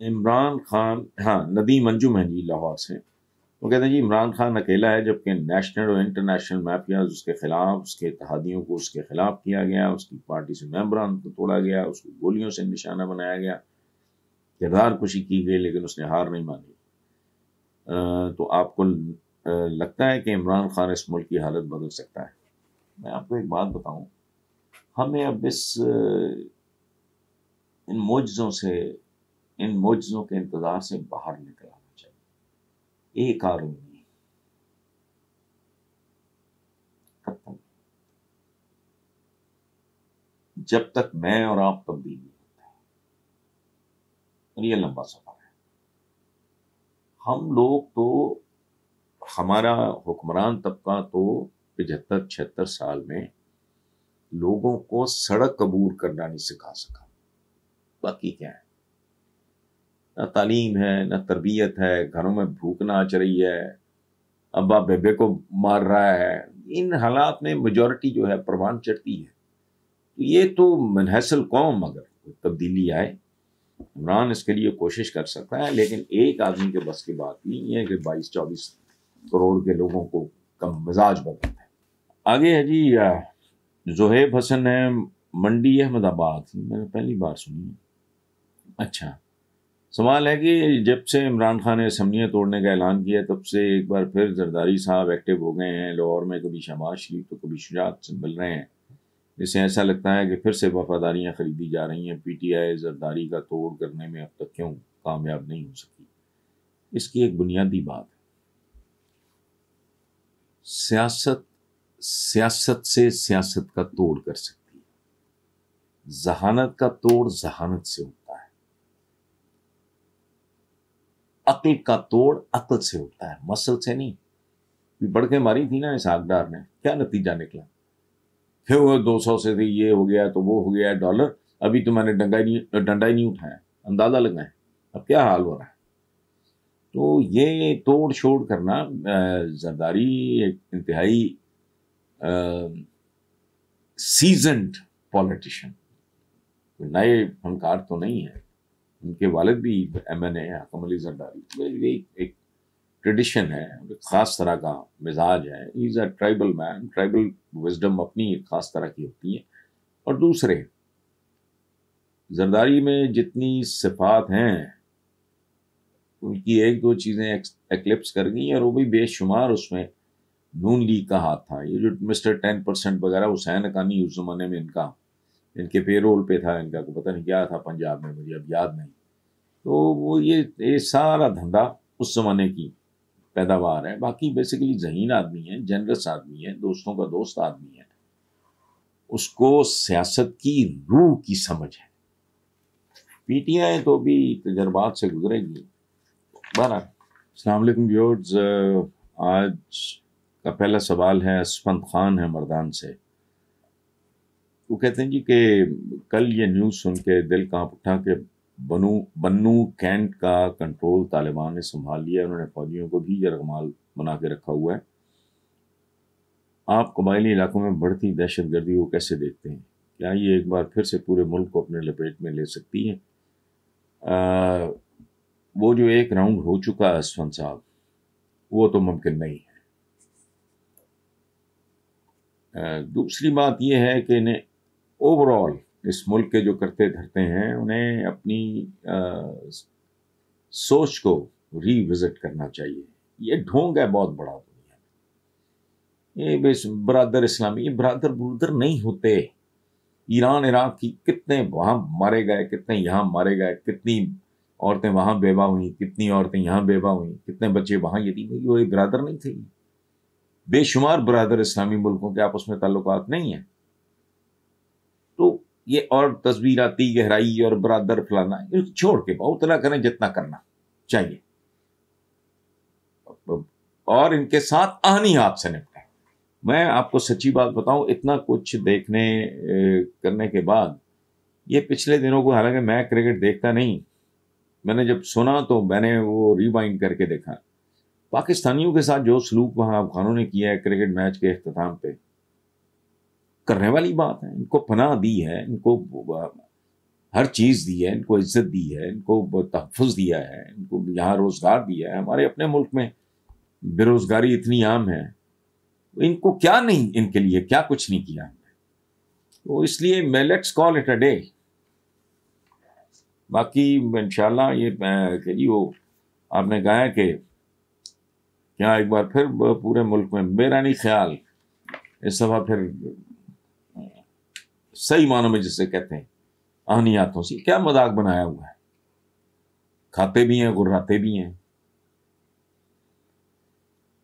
عمران خان، ہاں ندیم انجم ہیں جی لاہور سے، وہ کہتے ہیں جی عمران خان اکیلا ہے جبکہ نیشنل اور انٹرنیشنل مافیاز اس کے خلاف، اس کے اتحادیوں کو اس کے خلاف کیا گیا، اس کی پارٹی سے ممبران کو توڑا گیا، اس کو گولیوں سے نشانہ بنایا گیا، کردار کشی کی گئی، لیکن اس نے ہار نہیں مانی۔ تو آپ کو لگتا ہے کہ عمران خان اس ملک کی حالت بدل سکتا ہے؟ میں آپ کو ایک بات بتاؤں، ہمیں اب ان معجزوں کے انتظار سے باہر نکل آنا چاہیے۔ ایک آدمی کب تک؟ جب تک میں اور آپ تبدیل نہیں ہوتے ہیں، اور یہ لمبا سفر ہے۔ ہم لوگ تو، ہمارا حکمران طبقہ تو 75-76 سال میں لوگوں کو سڑک عبور کرنا نہیں سکھا سکا۔ باقی کیا ہے؟ نہ تعلیم ہے، نہ تربیت ہے، گھروں میں بھوک نہ آچ رہی ہے، ابا بیبے کو مار رہا ہے۔ ان حالات میں میجورٹی جو ہے پروان چڑھتی ہے۔ یہ تو منحصل قوم اگر کوئی تبدیلی آئے، عمران اس کے لیے کوشش کر سکتا ہے، لیکن ایک آدمی کے بس کی بات نہیں ہے کہ 22-24 کروڑ کے لوگوں کو کم مزاج بدلتا ہے۔ آگے ہے جی زہیب حسن ہے، منڈی احمد آباد، میں نے پہلی بار سنی ہے۔ اچھا، سوال ہے کہ جب سے عمران خان نے اسمبلیاں توڑنے کا اعلان کیا تب سے ایک بار پھر زرداری صاحب ایکٹیو ہو گئے ہیں لاہور میں، کبھی شہباز شریف تو کبھی شجاعت سے مل رہے ہیں، جس سے ایسا لگتا ہے کہ پھر سے وفاداریاں خریدی جا رہی ہیں۔ پی ٹی آئی زرداری کا توڑ کرنے میں اب تک کیوں کامیاب نہیں ہو سکی؟ اس کی ایک بنیادی بات ہے، سیاست سے سیاست کا توڑ کر سکتی ہے، ذہانت کا توڑ ذہانت سے ہوتا ہے، عقل کا توڑ عقل سے ہوتا ہے، مسل سے نہیں۔ بڑھ کے ماری تھی نا اسحاق ڈار نے، کیا نتیجہ نکلا؟ پھر وہ 200 سے تھی، یہ ہو گیا تو وہ ہو گیا ڈالر، ابھی تو میں نے ڈنڈا ہی نہیں اٹھایا، اندازہ لگائیں اب کیا حال ہو رہا ہے۔ تو یہ توڑ چھوڑ کرنا، زرداری ایک انتہائی سیزنڈ پولیٹیشین، نئے فنکار تو نہیں ہے، ان کے والد بھی ایم این اے ہیں، حکم علی زرداری۔ ایک ٹریڈیشن ہے، ایک خاص طرح کا مزاج ہے، ہی از اے ٹرائبل مین، ٹرائبل وزڈم اپنی ایک خاص طرح کی ہوتی ہے۔ اور دوسرے، زرداری میں جتنی صفات ہیں ان کی ایک دو چیزیں ایکلپس کر گئی، اور وہ بھی بے شمار اس میں نون لیگ کا ہاتھ تھا۔ یہ جو مسٹر 10% وغیرہ، حسین حقانی اس زمانے میں ان کے پے رول پہ تھا، ان کا کو پتہ نہیں کیا تھا پنجاب میں، مجھے اب یاد نہیں۔ تو وہ یہ سارا دھندا اس زمانے کی پیداوار ہے۔ باقی بیسیکلی ذہین آدمی ہے، جنرس آدمی ہے، دوستوں کا دوست آدمی ہے، اس کو سیاست کی روح کی سمجھ ہے۔ پی ٹی آئی تو بھی تجربات سے گزرے گی۔ بہرحال، السلام علیکم ویورز، آج کا پہلا سوال ہے اسفند خان ہے مردان سے۔ وہ کہتے ہیں جی کہ کل یہ نیوز سن کے دل کانپ اٹھا کہ بنو کینٹ کا کنٹرول طالبان نے سنبھال لیا، انہوں نے فوجیوں کو بھی یرغمال بنا کے رکھا ہوا ہے۔ آپ قبائلی علاقوں میں بڑھتی دہشت گردی کو کیسے دیکھتے ہیں؟ کیا یہ ایک بار پھر سے پورے ملک کو اپنے لپیٹ میں لے سکتی ہے؟ وہ جو ایک راؤنڈ ہو چکا ہے اسفند صاحب، وہ تو ممکن نہیں ہے۔ دوسری بات یہ ہے کہ انہیں اوور آل اس ملک کے جو کرتے دھرتے ہیں، انہیں اپنی سوچ کو ری وزٹ کرنا چاہیے۔ یہ ڈھونگ ہے بہت بڑا دنیا میں، یہ بس برادر اسلامی، یہ برادر نہیں ہوتے۔ ایران عراق کی کتنے وہاں مارے گئے، کتنے یہاں مارے گئے، کتنی عورتیں وہاں بیوہ ہوئیں، کتنی عورتیں یہاں بیوہ ہوئیں، کتنے بچے وہاں یتیم ہوئے، وہ برادر نہیں تھے۔ بے شمار برادر اسلامی ملکوں کے آپس میں تعلقات نہیں ہیں۔ تو یہ اور تصویراتی گہرائی اور برادر فلانا چھوڑ کے اتنا کریں جتنا کرنا چاہیے، اور ان کے ساتھ آہنی ہاتھ سے نپٹیں۔ میں آپ کو سچی بات بتاؤں، اتنا کچھ دیکھنے کرنے کے بعد یہ پچھلے دنوں کو، حالانکہ میں کرکٹ دیکھتا نہیں، میں نے جب سنا تو میں نے وہ ریوائنڈ کر کے دیکھا۔ پاکستانیوں کے ساتھ جو سلوک وہاں افغانوں نے کیا ہے کرکٹ میچ کے اختتام پہ، کرنے والی بات ہے۔ ان کو پناہ دی ہے، ان کو ہر چیز دی ہے، ان کو عزت دی ہے، ان کو تحفظ دیا ہے، ان کو یہاں روزگار دیا ہے. ہمارے اپنے ملک میں بے روزگاری اتنی عام ہے، ان کو کیا نہیں، ان کے لیے کیا کچھ نہیں کیا. تو اس لیے let's call it a day. باقی انشاءاللہ یہ کہ جی وہ آپ نے کہا ہے کہ کیا ایک بار پھر پورے ملک میں میرا نہیں خیال اس دفعہ پھر صحیح معنوں میں جسے کہتے ہیں آہنی ہاتھوں سے کیا مذاق بنایا ہوا ہے. کھاتے بھی ہیں، غراتے بھی ہیں.